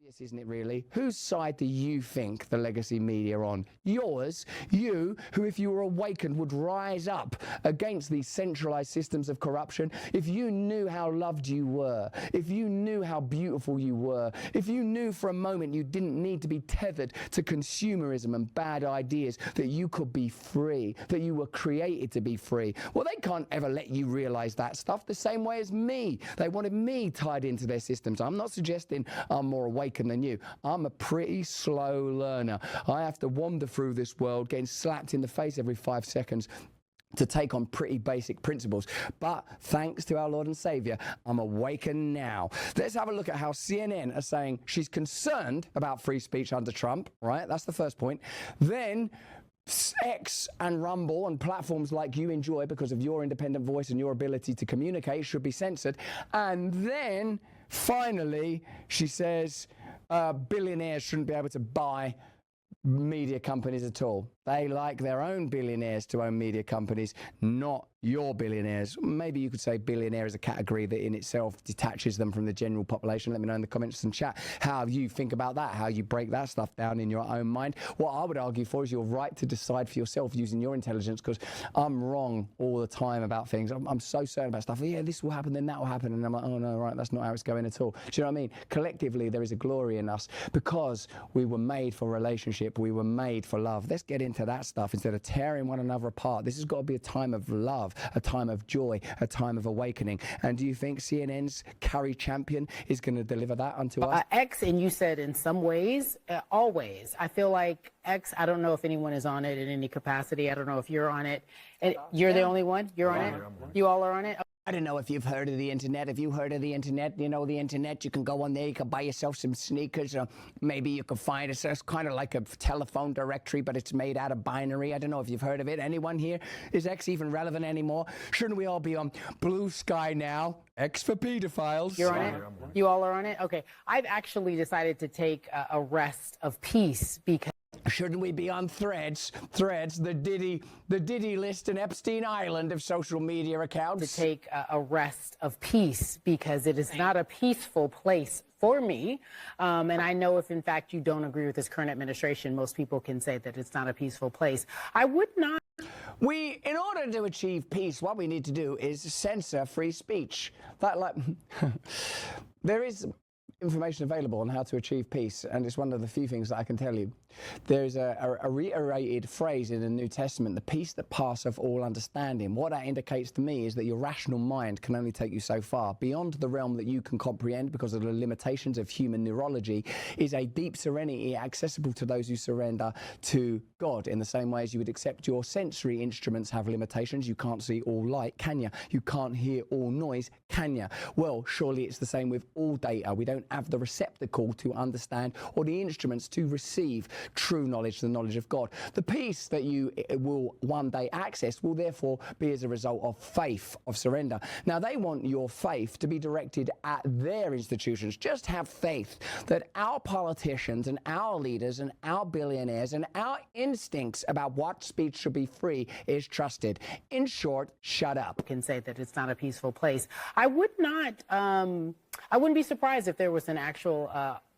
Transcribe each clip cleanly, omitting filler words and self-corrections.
Yes, isn't it really? Whose side do you think the legacy media are on? Yours, you, who if you were awakened would rise up against these centralized systems of corruption. If you knew how loved you were, if you knew how beautiful you were, if you knew for a moment you didn't need to be tethered to consumerism and bad ideas, that you could be free, that you were created to be free. Well, they can't ever let you realize that stuff the same way as me. They wanted me tied into their systems. I'm not suggesting I'm more awakened than you. I'm a pretty slow learner. I have to wander through this world getting slapped in the face every 5 seconds to take on pretty basic principles. But thanks to our Lord and Savior, I'm awakened now. Let's have a look at how CNN are saying she's concerned about free speech under Trump, right? That's the first point. Then X and Rumble and platforms like you enjoy because of your independent voice and your ability to communicate should be censored. And then finally, she says billionaires shouldn't be able to buy media companies at all. They like their own billionaires to own media companies, not your billionaires. Maybe you could say billionaire is a category that in itself detaches them from the general population. Let me know in the comments and chat how you think about that, how you break that stuff down in your own mind. What I would argue for is your right to decide for yourself using your intelligence, because I'm wrong all the time about things. I'm so certain about stuff. Yeah, this will happen, then that will happen. And I'm like, oh no, right, that's not how it's going at all. Do you know what I mean? Collectively, there is a glory in us because we were made for relationship. We were made for love. Let's get into that stuff instead of tearing one another apart. This has got to be a time of love, a time of joy, a time of awakening. And do you think CNN's Carrie Champion is going to deliver that unto us? X, and you said in some ways, always. I feel like X, I don't know if anyone is on it in any capacity. I don't know if you're on it. And you're the only one? You're on it? You all are on it? I don't know if you've heard of the internet. If you heard of the internet, you know the internet, you can go on there, you can buy yourself some sneakers, or maybe you can find it. It's kind of like a telephone directory, but it's made out of binary. I don't know if you've heard of it. Anyone here? Is X even relevant anymore? Shouldn't we all be on Blue Sky now? X for pedophiles. You're on it? You all are on it? Okay. I've actually decided to take a rest of peace because... Shouldn't we be on Threads? Threads, the Diddy list and Epstein Island of social media accounts. To take a rest of peace because it is not a peaceful place for me. And I know if, in fact, you don't agree with this current administration, most people can say that it's not a peaceful place. I would not. In order to achieve peace, what we need to do is censor free speech. There is information available on how to achieve peace, and it's one of the few things that I can tell you. There's a reiterated phrase in the New Testament, the peace that passeth all understanding. What that indicates to me is that your rational mind can only take you so far. Beyond the realm that you can comprehend because of the limitations of human neurology is a deep serenity accessible to those who surrender to God, in the same way as you would accept your sensory instruments have limitations. You can't see all light, can you? You can't hear all noise, can you? Well, surely it's the same with all data. We don't have the receptacle to understand or the instruments to receive true knowledge, the knowledge of God. The peace that you will one day access will therefore be as a result of faith, of surrender. Now, they want your faith to be directed at their institutions. Just have faith that our politicians and our leaders and our billionaires and our instincts about what speech should be free is trusted. In short, shut up. Can say that it's not a peaceful place. I would not, I wouldn't be surprised if there was an actual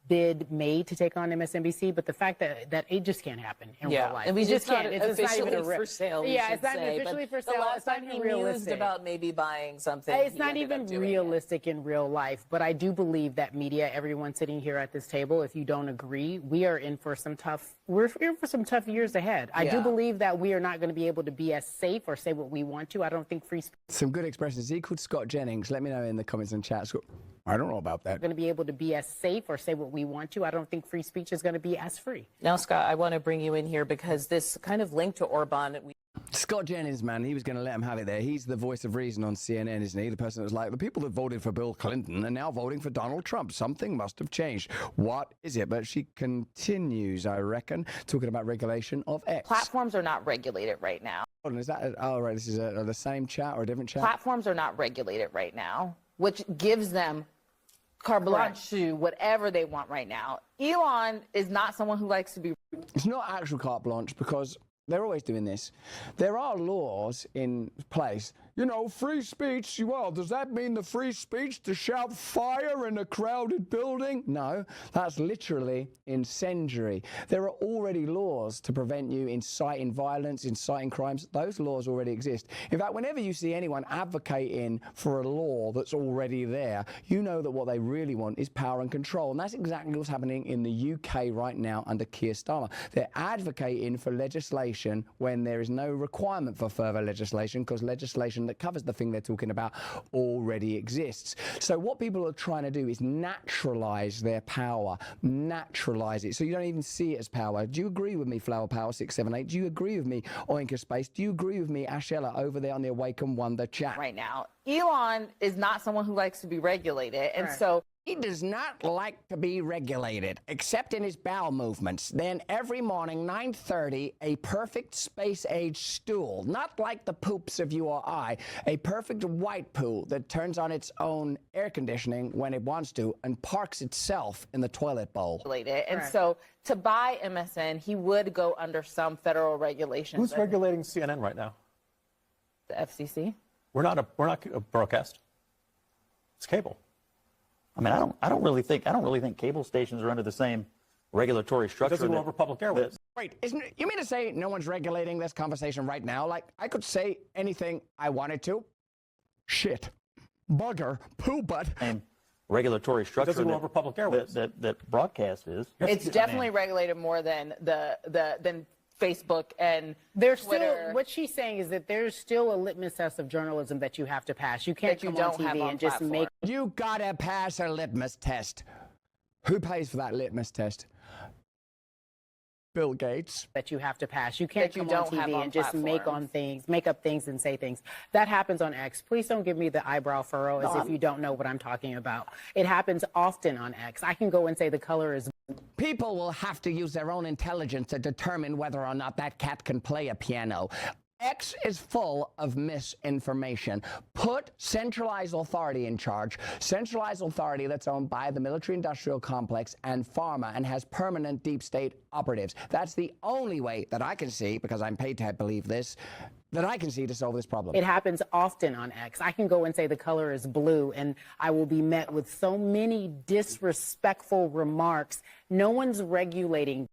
bid made to take on MSNBC, but the fact that it just can't happen in real life. I mean, just can't. It's not even for sale. Yeah, it's not officially for sale. The last it's not time he even realistic. mused about maybe buying something, it's not even realistic in real life. But I do believe that media, everyone sitting here at this table, if you don't agree, we are in for some tough. We're in for some tough years ahead. I do believe that we are not going to be able to be as safe or say what we want to. I don't think free speech. Some good expressions. He called Scott Jennings. Let me know in the comments and chat. I don't know about that. Going to be able to be as safe or say what we want to. I don't think free speech is going to be as free. Now, Scott, I want to bring you in here because this kind of link to Orban. Scott Jennings, man, he was going to let him have it there. He's the voice of reason on CNN, isn't he? The person that was like, the people that voted for Bill Clinton are now voting for Donald Trump. Something must have changed. What is it? But she continues, I reckon, talking about regulation of X. Platforms are not regulated right now. Is that, oh, right, this is the same chat or a different chat? Platforms are not regulated right now, which gives them carte blanche to whatever they want right now. Elon is not someone who likes to be... It's not actual carte blanche because they're always doing this. There are laws in place. you know, free speech, well, does that mean the free speech to shout fire in a crowded building? No, that's literally incendiary. There are already laws to prevent you inciting violence, inciting crimes. Those laws already exist. In fact, whenever you see anyone advocating for a law that's already there, you know that what they really want is power and control. And that's exactly what's happening in the UK right now under Keir Starmer. They're advocating for legislation when there is no requirement for further legislation, because legislation that covers the thing they're talking about already exists. So what people are trying to do is naturalize their power, naturalize it, so you don't even see it as power. Do you agree with me, Flower Power 678? Do you agree with me, Oinker Space? Do you agree with me, Ashella, over there on the Awaken Wonder chat? Right now, Elon is not someone who likes to be regulated, and so he does not like to be regulated, except in his bowel movements. Then every morning, 9:30, a perfect space-age stool, not like the poops of you or I, a perfect white poo that turns on its own air conditioning when it wants to and parks itself in the toilet bowl. And so to buy MSN, he would go under some federal regulations. Who's regulating CNN right now? The FCC. We're not a broadcast. It's cable. I mean, I don't really think cable stations are under the same regulatory structure. It doesn't go over public airwaves. Wait, you mean to say no one's regulating this conversation right now? Like, I could say anything I wanted to? Shit. Bugger. Poo butt. Same regulatory structure. It doesn't go over public airwaves. That broadcast is. It's definitely regulated more than than Facebook and there's Twitter. Still, what she's saying is that there's still a litmus test of journalism that you have to pass. You can't come on TV and just make. You gotta pass a litmus test. Who pays for that litmus test? Bill Gates. That you have to pass. You can't come on TV and just make up things and say things. That happens on X. Please don't give me the eyebrow furrow as if you don't know what I'm talking about. It happens often on X. I can go and say the color is. People will have to use their own intelligence to determine whether or not that cat can play a piano. X is full of misinformation. Put centralized authority in charge, centralized authority that's owned by the military-industrial complex and pharma and has permanent deep state operatives. That's the only way that I can see, because I'm paid to believe this, that I can see to solve this problem. It happens often on X. I can go and say the color is blue, and I will be met with so many disrespectful remarks. No one's regulating.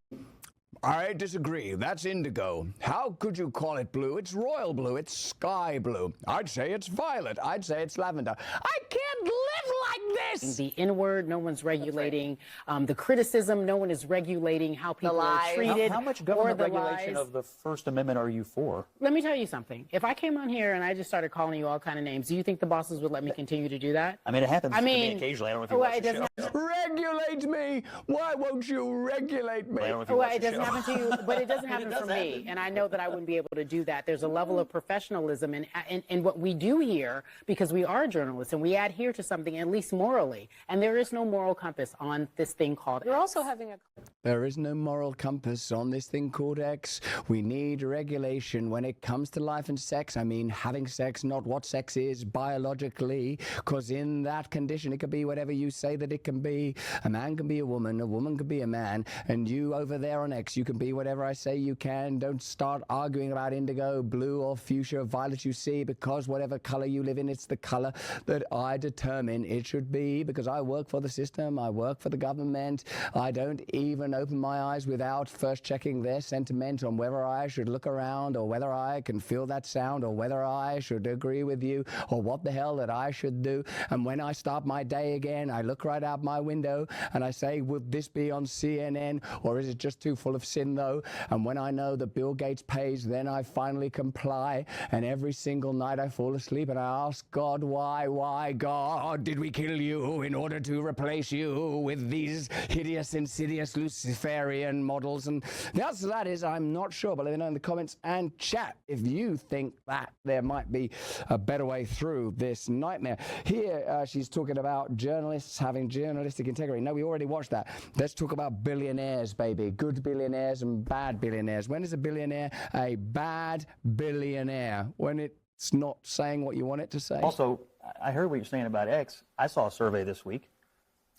I disagree. That's indigo. How could you call it blue? It's royal blue. It's sky blue. I'd say it's violet. I'd say it's lavender. I can't live like this! The N-word, no one's regulating. The criticism, no one is regulating how people are treated. How much government regulation of the First Amendment are you for? Let me tell you something. If I came on here and I just started calling you all kind of names, do you think the bosses would let me continue to do that? I mean, it happens to me occasionally. I don't know if you watch the show. Regulate me! Why won't you regulate me? It doesn't happen to you, but it doesn't happen for me. And I know that I wouldn't be able to do that. There's a level of professionalism in what we do here, because we are journalists and we adhere to something, at least morally. And there is no moral compass on this thing called X. You're also having a... There is no moral compass on this thing called X. We need regulation when it comes to life and sex. I mean, having sex, not what sex is biologically, because in that condition, it could be whatever you say that it can be. A man can be a woman can be a man, and you over there on X, you can be whatever I say you can. Don't start arguing about indigo, blue, or fuchsia, violet you see, because whatever color you live in, it's the color that I determine it should be, because I work for the system, I work for the government. I don't even open my eyes without first checking their sentiment on whether I should look around, or whether I can feel that sound, or whether I should agree with you, or what the hell that I should do. And when I start my day again, I look right out my window and I say, would this be on CNN, or is it just too full of sin though? And when I know that Bill Gates pays, then I finally comply. And every single night I fall asleep and I ask God, why, God, did we kill you in order to replace you with these hideous, insidious Luciferian models? And the answer to that is, I'm not sure, but let me know in the comments and chat if you think that there might be a better way through this nightmare. Here, she's talking about journalists having journalistic integrity. No, we already watched that. Let's talk about billionaires, baby. Good billionaires and bad billionaires. When is a billionaire a bad billionaire? When it's not saying what you want it to say. Also, I heard what you're saying about X. I saw a survey this week.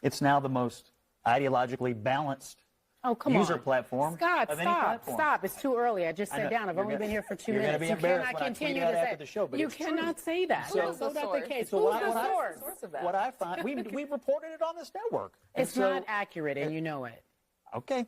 It's now the most ideologically balanced Oh, come user on. platform Scott, of any stop, platform. stop. It's too early. I just I sat know. down. I've You're only gonna- been here for 2 you're gonna minutes. be You embarrassed cannot when I tweet continue out to after say the show, but you it's true. cannot say that. So- That's not the source? case. So Who's what the I- source? Source of that. What I find, we reported it on this network. And It's so- not accurate, and you know it. Okay,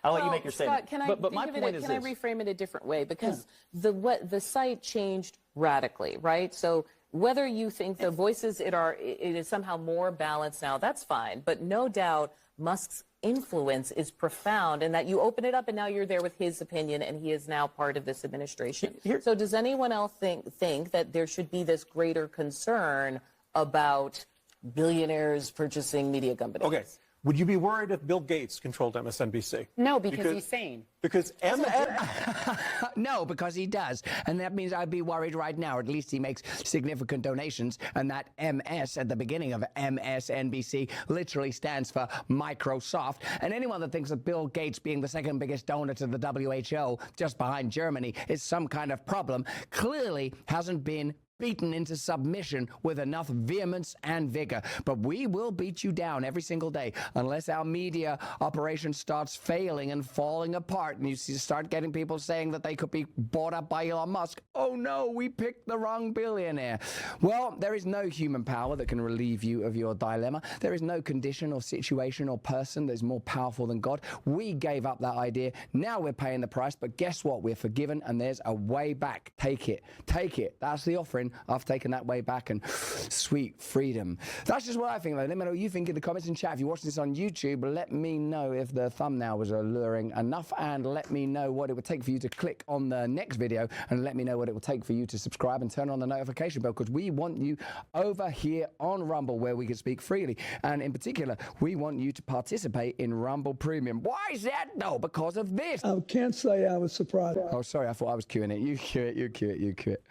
I'll let you Well, make your statement. Scott, can I but my think of point it, is can I this. reframe it a different way? Because the site changed radically, right? So whether you think the voices it is somehow more balanced now, that's fine. But no doubt Musk's influence is profound, and that you open it up and now you're there with his opinion, and he is now part of this administration. So does anyone else think that there should be this greater concern about billionaires purchasing media companies? Okay. Would you be worried if Bill Gates controlled MSNBC? No, because he's sane. Because No, because he does. And that means I'd be worried right now. At least he makes significant donations. And that MS at the beginning of MSNBC literally stands for Microsoft. And anyone that thinks that Bill Gates being the second biggest donor to the WHO, just behind Germany, is some kind of problem, clearly hasn't been beaten into submission with enough vehemence and vigor. But we will beat you down every single day unless our media operation starts failing and falling apart, and you start getting people saying that they could be bought up by Elon Musk. Oh no, we picked the wrong billionaire. Well, there is no human power that can relieve you of your dilemma. There is no condition or situation or person that is more powerful than God. We gave up that idea. Now we're paying the price, but guess what? We're forgiven, and there's a way back. Take it. Take it. That's the offering. I've taken that way back, and sweet freedom. That's just what I think, though. Let me know what you think in the comments and chat. If you watch this on YouTube, let me know if the thumbnail was alluring enough, and let me know what it would take for you to click on the next video, and let me know what it will take for you to subscribe and turn on the notification bell, because we want you over here on Rumble, where we can speak freely. And in particular, we want you to participate in Rumble Premium. Why is that? No, because of this. I can't say I was surprised. Oh, sorry, I thought I was queuing it. You cue it, you cue it, you cue it.